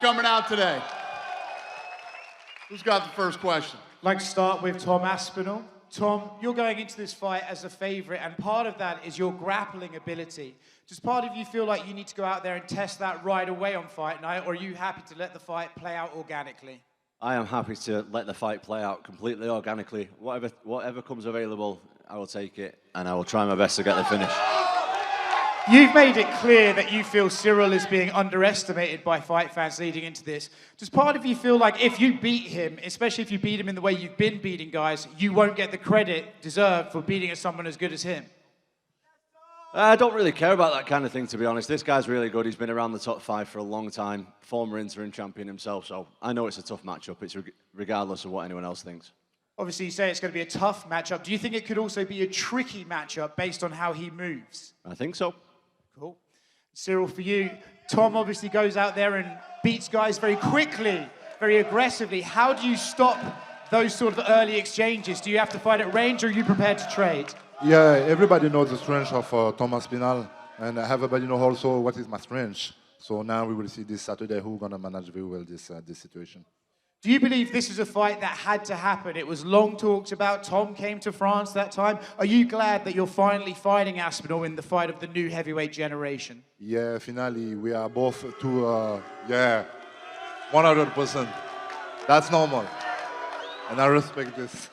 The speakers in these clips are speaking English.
Coming out today. Who's got the first question? I'd like to start with Tom Aspinall. Tom, you're going into this fight as a favorite, and part of that is your grappling ability. Does part of you feel like you need to go out there and test that right away on fight night, or are you happy to let the fight play out organically? I am happy to let the fight play out completely organically. Whatever comes available, I will take it, and I will try my best to get the finish. You've made it clear that you feel Ciryl is being underestimated by fight fans leading into this. Does part of you feel like if you beat him, especially if you beat him in the way you've been beating guys, you won't get the credit deserved for beating someone as good as him? I don't really care about that kind of thing, to be honest. This guy's really good. He's been around the top 5 for a long time, former interim champion himself, so I know it's a tough matchup. It's regardless of what anyone else thinks. Obviously, you say it's going to be a tough matchup. Do you think it could also be a tricky matchup based on how he moves? I think so. Cool. Ciryl, for you, Tom obviously goes out there and beats guys very quickly, very aggressively. How do you stop those sort of early exchanges? Do you have to fight at range, or are you prepared to trade? Yeah, everybody knows the strength of Tom Aspinall, and everybody knows also what is my strength. So now we will see this Saturday who's going to manage very well this situation. Do you believe this is a fight that had to happen? It was long talked about. Tom came to France that time. Are you glad that you're finally fighting Aspinall in the fight of the new heavyweight generation? Yeah, finally, we are both two, 100%. That's normal. And I respect this.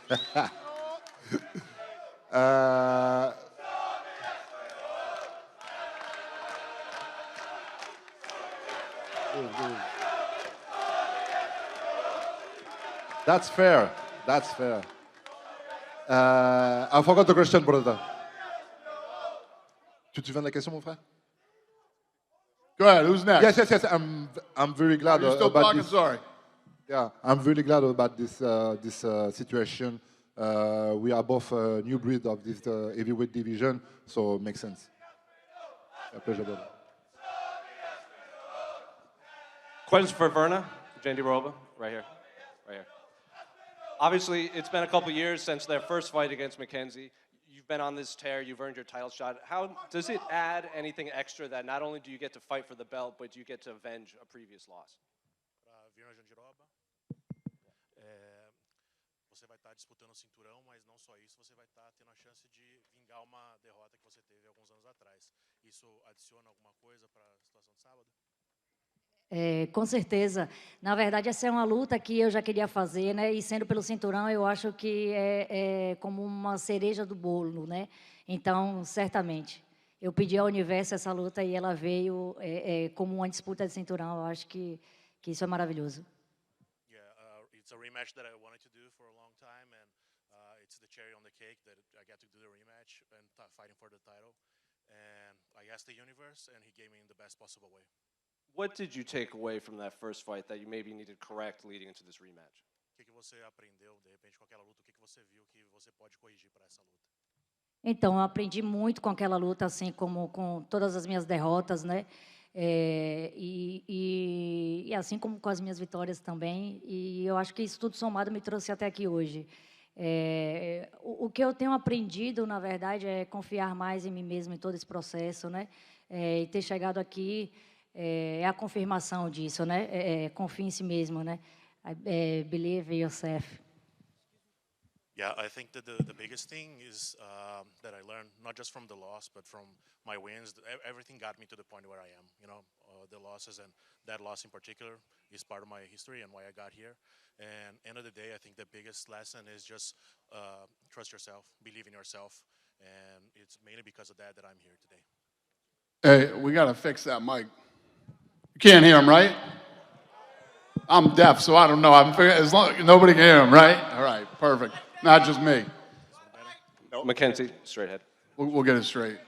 That's fair. That's fair. I forgot the question, brother. Tu te souviens de la question, mon frère? Go ahead. Who's next? Yes. I'm very glad Are you still about talking? this. Sorry. Yeah, I'm really glad about this situation. We are both a new breed of this heavyweight division, so it makes sense. A pleasure, brother. Questions for Virna, Jadiroba, right here. Obviously, it's been a couple years since their first fight against Mackenzie. You've been on this tear, you've earned your title shot. How does it add anything extra that not only do you get to fight for the belt, but you get to avenge a previous loss? Virna Jadiroba, você vai estar disputando o cinturão, mas não só isso, você vai estar tendo a chance de vingar uma derrota que você teve alguns anos atrás. Isso adiciona alguma coisa para a situação de sábado? Com certeza. Na verdade, essa é uma luta que eu já queria fazer, né? E sendo pelo cinturão, eu acho que é como uma cereja do bolo, né? Então, certamente. Eu pedi ao universo essa luta e ela veio como uma disputa de cinturão. Eu acho que isso é maravilhoso. It's a rematch that I wanted to do for a long time, and it's the cherry on the cake that I get to do the rematch and fighting for the title. And I asked the universe, and he gave me in the best possible way. What did you take away from that first fight that you maybe needed to correct leading into this rematch? O que você aprendeu, de repente, com aquela luta? O que você viu que você pode corrigir para essa luta? Então, eu aprendi muito com aquela luta, assim como com todas as minhas derrotas, né? E assim como com as minhas vitórias também. E eu acho que isso tudo somado me trouxe até aqui hoje. O que eu tenho aprendido, na verdade, é confiar mais em mim mesmo em todo esse processo, né? E ter chegado aqui é a confirmação disso, né? Confie em si mesmo, né? Believe in yourself. Yeah, I think that the biggest thing is that I learned not just from the loss, but from my wins. Everything got me to the point where I am. You know, the losses, and that loss in particular is part of my history and why I got here. And end of the day, I think the biggest lesson is just trust yourself, believe in yourself, and it's mainly because of that I'm here today. Hey, we got to fix that mic. You can't hear him, right? I'm deaf, so I don't know. As long nobody can hear him, right? All right, perfect. Not just me. Mackenzie, straight ahead. We'll get it straight.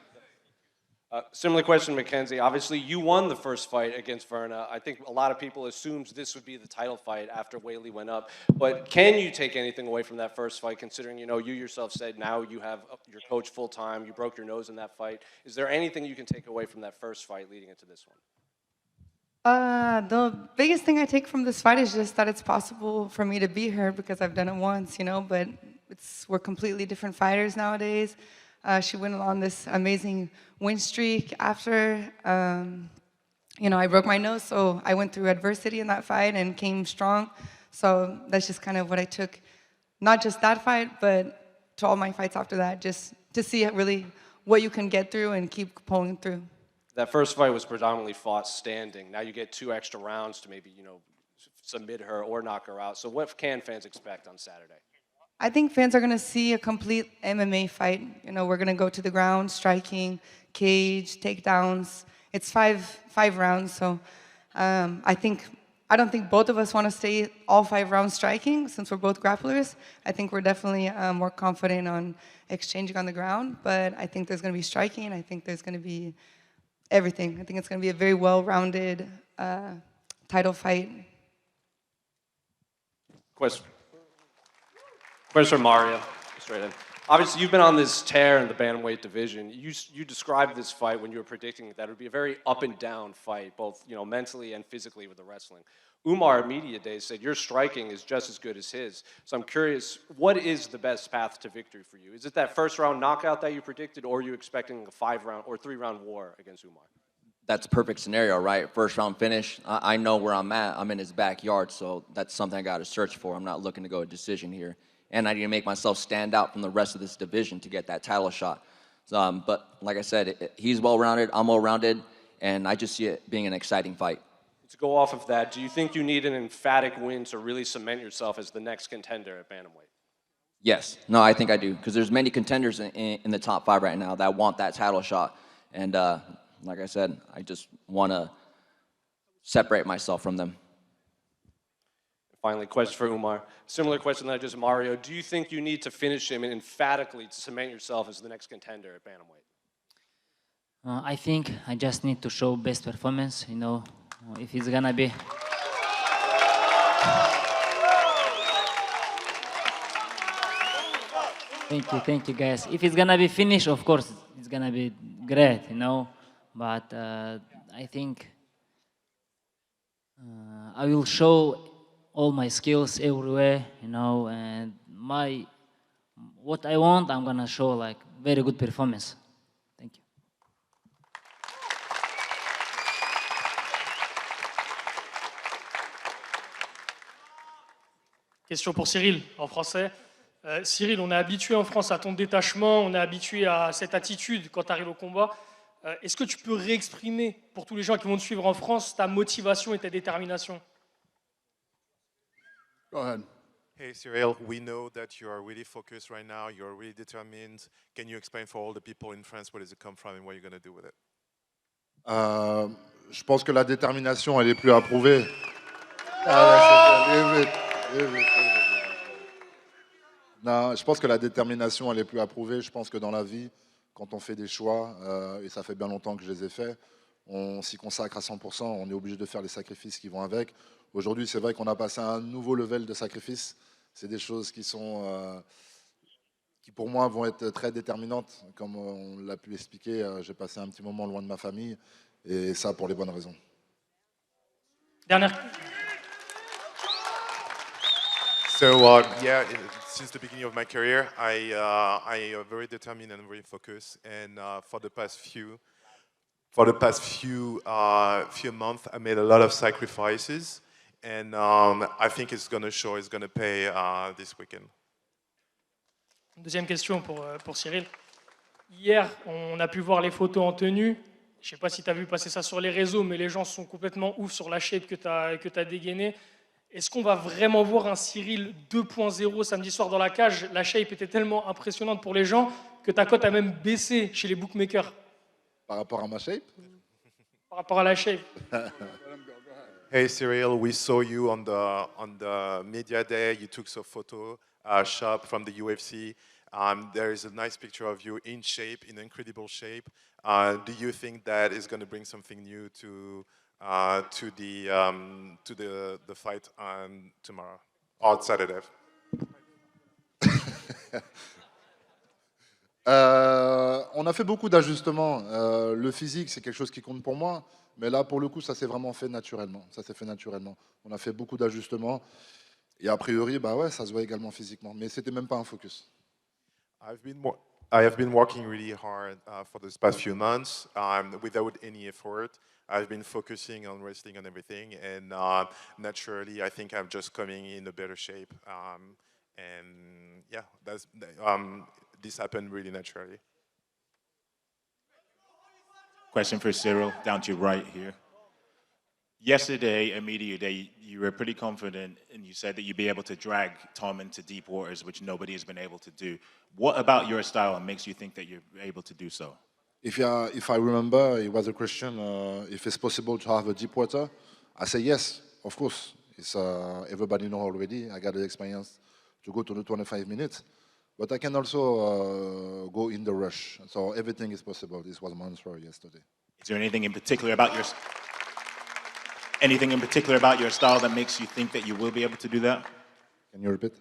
Similar question, Mackenzie. Obviously, you won the first fight against Virna. I think a lot of people assumed this would be the title fight after Weili went up. But can you take anything away from that first fight, considering, you yourself said now you have your coach full-time, you broke your nose in that fight. Is there anything you can take away from that first fight leading into this one? The biggest thing I take from this fight is just that it's possible for me to beat her because I've done it once, but we're completely different fighters nowadays. She went on this amazing win streak after. you know, I broke my nose, so I went through adversity in that fight and came strong. So that's just kind of what I took, not just that fight, but to all my fights after that, just to see really what you can get through and keep pulling through. That first fight was predominantly fought standing. Now you get 2 extra rounds to maybe, submit her or knock her out. So what can fans expect on Saturday? I think fans are going to see a complete MMA fight. You know, we're going to go to the ground, striking, cage, takedowns. It's five rounds, so I don't think both of us want to stay all 5 rounds striking since we're both grapplers. I think we're definitely more confident on exchanging on the ground, but I think there's going to be striking. I think there's going to be everything. I think it's going to be a very well-rounded title fight. Question for Mario, straight in. Obviously, you've been on this tear in the bantamweight division. You described this fight when you were predicting that it would be a very up and down fight, both mentally and physically with the wrestling. Umar at Media Day said your striking is just as good as his. So I'm curious, what is the best path to victory for you? Is it that first round knockout that you predicted, or are you expecting a 5-round or 3-round war against Umar? That's a perfect scenario, right? First round finish. I know where I'm at. I'm in his backyard, so that's something I got to search for. I'm not looking to go a decision here. And I need to make myself stand out from the rest of this division to get that title shot. But like I said, he's well-rounded, I'm well-rounded, and I just see it being an exciting fight. To go off of that, do you think you need an emphatic win to really cement yourself as the next contender at bantamweight? Yes. No, I think I do, because there's many contenders in the top 5 right now that want that title shot. And like I said, I just want to separate myself from them. Finally, question for Umar. Similar question that I just Mario. Do you think you need to finish him emphatically to cement yourself as the next contender at bantamweight? I think I just need to show best performance. If it's gonna be. Thank you, guys. If it's gonna be finished, of course, it's gonna be great, But I think I will show all my skills everywhere, and what I want, I'm gonna show like very good performance. Thank you. Question pour Ciryl, en français. Ciryl, on est habitué en France à ton détachement, on est habitué à cette attitude quand tu arrives au combat. Est-ce que tu peux réexprimer pour tous les gens qui vont te suivre en France ta motivation et ta détermination? Go ahead. Hey Ciryl, we know that you are really focused right now, you're really determined. Can you explain for all the people in France where does it come from and what you're going to do with it? Je pense que la détermination, elle est plus à prouver. Non, je pense que la détermination, elle est plus à prouver. Je pense que dans la vie, quand on fait des choix, et ça fait bien longtemps que je les ai faits, on s'y consacre à 100%, on est obligé de faire les sacrifices qui vont avec. Aujourd'hui, c'est vrai qu'on a passé à un nouveau level de sacrifice. C'est des choses qui sont, qui pour moi vont être très déterminantes. Comme on l'a pu expliquer, j'ai passé un petit moment loin de ma famille, et ça pour les bonnes raisons. Dernière. So yeah, since the beginning of my career, I am very determined and very focused. And for the past few months, I made a lot of sacrifices, and I think it's going to show. It's going to pay this weekend. Deuxième question pour Ciryl. Hier, on a pu voir les photos en tenue. Je ne sais pas si tu as vu passer ça sur les réseaux, mais les gens sont complètement ouf sur la shape que tu as dégainée. Est-ce qu'on va vraiment voir un Ciryl 2.0 samedi soir dans la cage? La shape était tellement impressionnante pour les gens que ta cote a même baissé chez les bookmakers. Par rapport à ma shape? Par rapport à la shape. Hey Ciryl, we saw you on the media day. You took some photo shot from the UFC. There is a nice picture of you in shape, in incredible shape. Do you think that is going to bring something new to the fight tomorrow or Saturday? On a fait beaucoup d'ajustements. Le physique, c'est quelque chose qui compte pour moi. Mais là, pour le coup, ça s'est vraiment fait naturellement. Ça s'est fait naturellement. On a fait beaucoup d'ajustements. Et a priori, bah ouais, ça se voit également physiquement. Mais c'était même pas un focus. I have been working really hard for the past few months without any effort. I've been focusing on wrestling and everything, and naturally, I think I'm just coming in a better shape. And yeah, this happened really naturally. Question for Ciryl, down to your right here. Yesterday, at Media Day, you were pretty confident and you said that you'd be able to drag Tom into deep waters, which nobody has been able to do. What about your style makes you think that you're able to do so? If I remember, it was a question if it's possible to have a deep water. I say yes, of course. It's everybody know already. I got the experience to go to the 25 minutes, but I can also go in the rush. So everything is possible. This was my answer yesterday. Is there anything in particular about your style that makes you think that you will be able to do that? Can you repeat?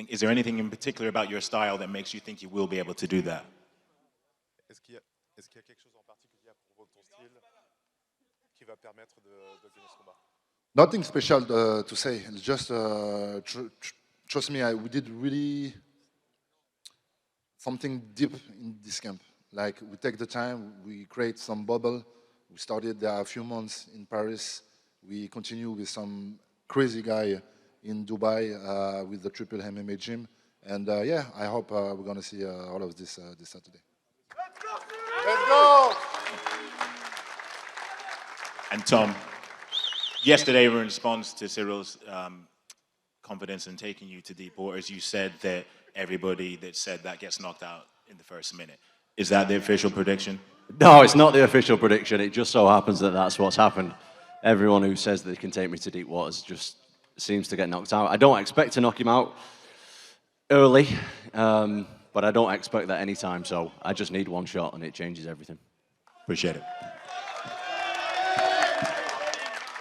Is there anything in particular about your style that makes you think you will be able to do that? Est-ce qu'il y a quelque chose en particulier à propos de ton style qui va permettre de gagner ce combat? Nothing special to say. Just trust me, we did really something deep in this camp. Like we take the time, we create some bubble. We started there a few months in Paris. We continue with some crazy guy in Dubai with the Triple MMA gym. And yeah, I hope we're going to see all of this this Saturday. Let's go! And Tom, yesterday in response to Cyryl's confidence in taking you to deep waters, you said that everybody that said that gets knocked out in the first minute. Is that the official prediction? No, it's not the official prediction. It just so happens that that's what's happened. Everyone who says that they can take me to deep waters just seems to get knocked out. I don't expect to knock him out early, but I don't expect that anytime, so I just need one shot and it changes everything. Appreciate it.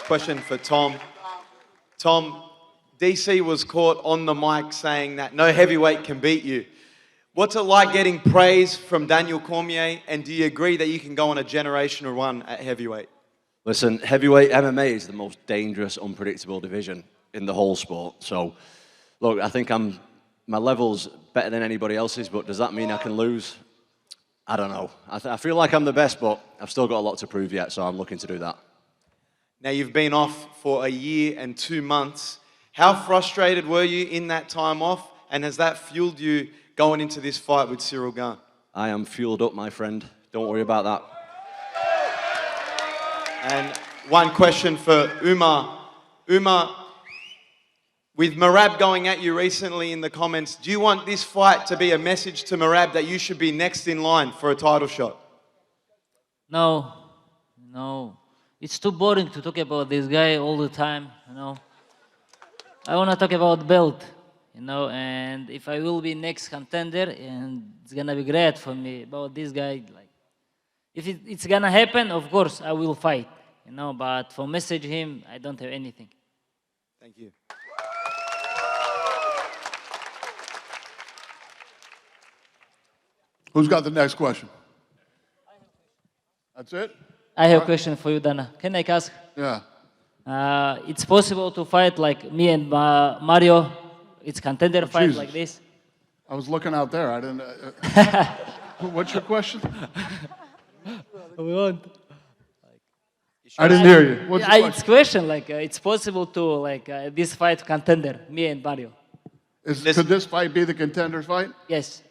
Question for Tom. Tom, DC was caught on the mic saying that no heavyweight can beat you. What's it like getting praise from Daniel Cormier, and do you agree that you can go on a generational run at heavyweight? Listen, heavyweight MMA is the most dangerous, unpredictable division in the whole sport. So, look, I think my level's better than anybody else's, but does that mean I can lose? I don't know. I feel like I'm the best, but I've still got a lot to prove yet, so I'm looking to do that. Now, you've been off for a year and 2 months. How frustrated were you in that time off, and has that fueled you going into this fight with Ciryl Gane? I am fueled up, my friend. Don't worry about that. And one question for Umar. Umar, with Merab going at you recently in the comments, do you want this fight to be a message to Merab that you should be next in line for a title shot? No. It's too boring to talk about this guy all the time, I want to talk about belt, and if I will be next contender, and it's going to be great for me about this guy. Like, if it's going to happen, of course, I will fight, but for message him, I don't have anything. Thank you. Who's got the next question? That's it? I have a question for you, Dana. Can I ask? Yeah. It's possible to fight like me and Mario. It's contender fight Jesus. like this. I was looking out there. I didn't. What's your question? I didn't hear you. What's your It's question like it's possible to like this fight contender, me and Mario. Could this fight be the contender fight? Yes.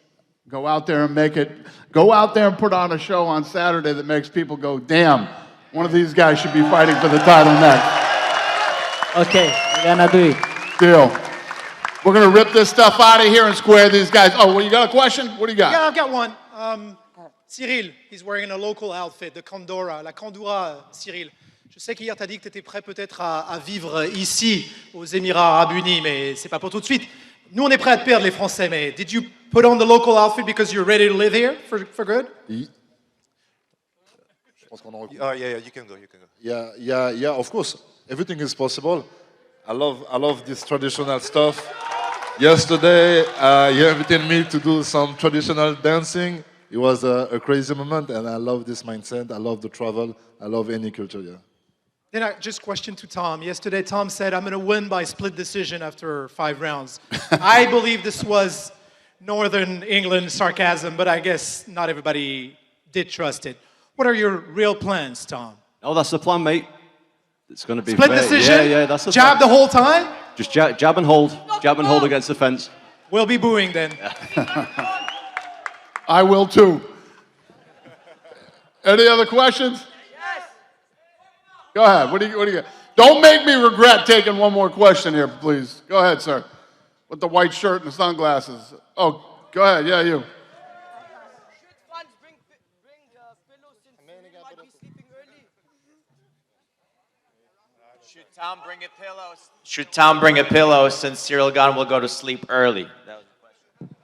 Go out there and make it. Go out there and put on a show on Saturday that makes people go, damn, one of these guys should be fighting for the title next. Okay, we're gonna do it. Deal. We're gonna rip this stuff out of here and square these guys. Oh, well, you got a question? What do you got? Yeah, I've got one. Ciryl, he's wearing a local outfit, the Condora, la Condura, Ciryl. Je sais qu'hier, tu as dit que tu étais prêt peut-être à vivre ici, aux Émirats Arabes Unis, mais c'est pas pour tout de suite. Nous, on est prêts à te perdre, les Français, mais did you put on the local outfit because you're ready to live here for good? Je pense qu'on en Yeah, you can go. Yeah, of course. Everything is possible. I love this traditional stuff. Yesterday, you invited me to do some traditional dancing. It was a crazy moment, and I love this mindset. I love the travel. I love any culture, yeah. Then I just question to Tom. Yesterday, Tom said, I'm going to win by split decision after 5 rounds. I believe this was Northern England sarcasm, but I guess not everybody did trust it. What are your real plans, Tom? Oh, that's the plan, mate. It's going to be Split decision? Yeah, that's the Jab plan. the whole time? Just jab and hold. Jab and hold against the fence. We'll be booing then. I will too. Any other questions? Yes. Go ahead. What do you got? Don't make me regret taking one more question here, please. Go ahead, sir. With the white shirt and the sunglasses. Oh, go ahead. Yeah, you. Should Tom bring a pillow since Ciryl Gane will go to sleep early? That was the question.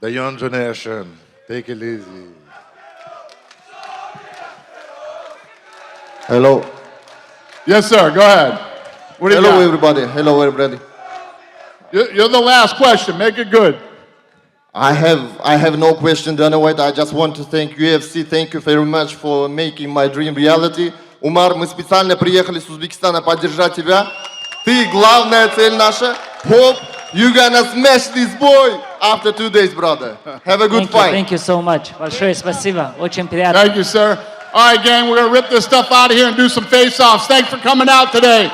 The young generation, take it easy. Hello. Yes, sir. Go ahead. What do you Hello, got? everybody. Hello, everybody. You're the last question. Make it good. I have no question, Dana White. I just want to thank UFC. Thank you very much for making my dream reality. Умар, мы специально приехали с Узбекистана поддержать тебя. Ты главная цель наша. Hope you gonna smash this boy after 2 days, brother. Have a good fight. Thank you so much. Большое спасибо. Очень приятно. Thank you, sir. All right, gang, we're going to rip this stuff out of here and do some face-offs. Thanks for coming out today.